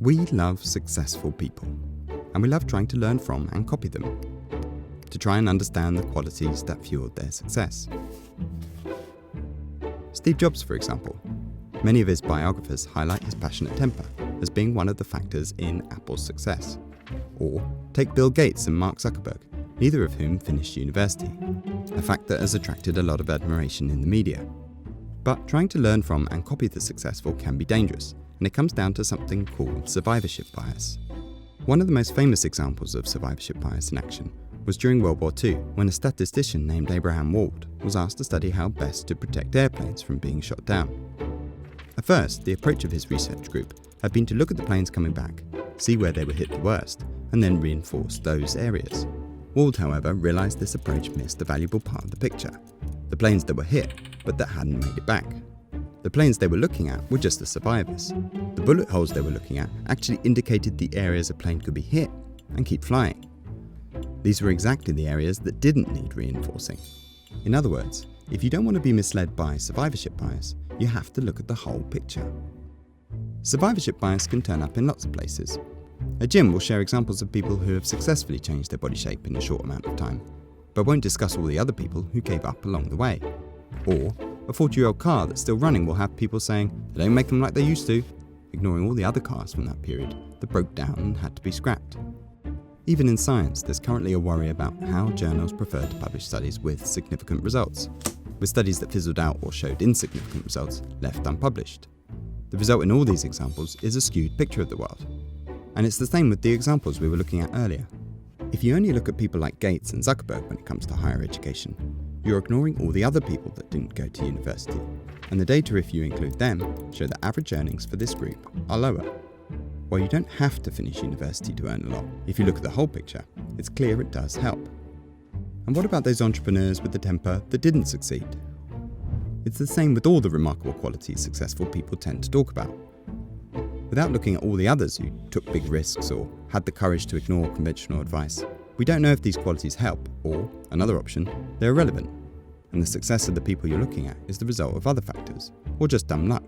We love successful people, and we love trying to learn from and copy them, to try and understand the qualities that fueled their success. Steve Jobs, for example. Many of his biographers highlight his passionate temper as being one of the factors in Apple's success. Or take Bill Gates and Mark Zuckerberg, neither of whom finished university, a fact that has attracted a lot of admiration in the media. But trying to learn from and copy the successful can be dangerous, and it comes down to something called survivorship bias. One of the most famous examples of survivorship bias in action was during World War II, when a statistician named Abraham Wald was asked to study how best to protect airplanes from being shot down. At first, the approach of his research group had been to look at the planes coming back, see where they were hit the worst, and then reinforce those areas. Wald, however, realised this approach missed a valuable part of the picture: the planes that were hit, but that hadn't made it back. The planes they were looking at were just the survivors. The bullet holes they were looking at actually indicated the areas a plane could be hit and keep flying. These were exactly the areas that didn't need reinforcing. In other words, if you don't want to be misled by survivorship bias, you have to look at the whole picture. Survivorship bias can turn up in lots of places. A gym will share examples of people who have successfully changed their body shape in a short amount of time, but won't discuss all the other people who gave up along the way. Or a 40-year-old car that's still running will have people saying they don't make them like they used to, ignoring all the other cars from that period that broke down and had to be scrapped. Even in science, there's currently a worry about how journals prefer to publish studies with significant results, with studies that fizzled out or showed insignificant results left unpublished. The result in all these examples is a skewed picture of the world. And it's the same with the examples we were looking at earlier. If you only look at people like Gates and Zuckerberg when it comes to higher education, you're ignoring all the other people that didn't go to university. And the data, if you include them, show that average earnings for this group are lower. While you don't have to finish university to earn a lot, if you look at the whole picture, it's clear it does help. And what about those entrepreneurs with the temper that didn't succeed? It's the same with all the remarkable qualities successful people tend to talk about. Without looking at all the others who took big risks or had the courage to ignore conventional advice, we don't know if these qualities help, or, another option, they're irrelevant, and the success of the people you're looking at is the result of other factors, or just dumb luck.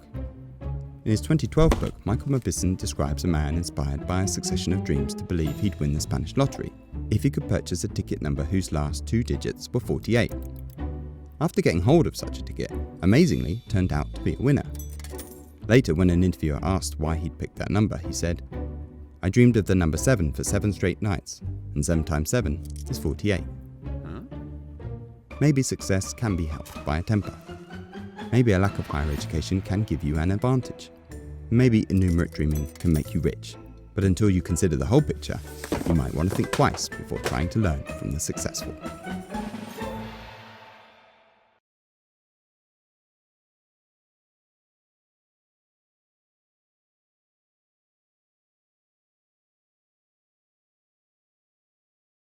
In his 2012 book, Michael Mauboussin describes a man inspired by a succession of dreams to believe he'd win the Spanish lottery if he could purchase a ticket number whose last 2 digits were 48. After getting hold of such a ticket, amazingly, it turned out to be a winner. Later, when an interviewer asked why he'd picked that number, he said, "I dreamed of the number 7 for 7 straight nights, and 7 times 7 is 48. Maybe success can be helped by a temper. Maybe a lack of higher education can give you an advantage. Maybe innumerate dreaming can make you rich. But until you consider the whole picture, you might want to think twice before trying to learn from the successful.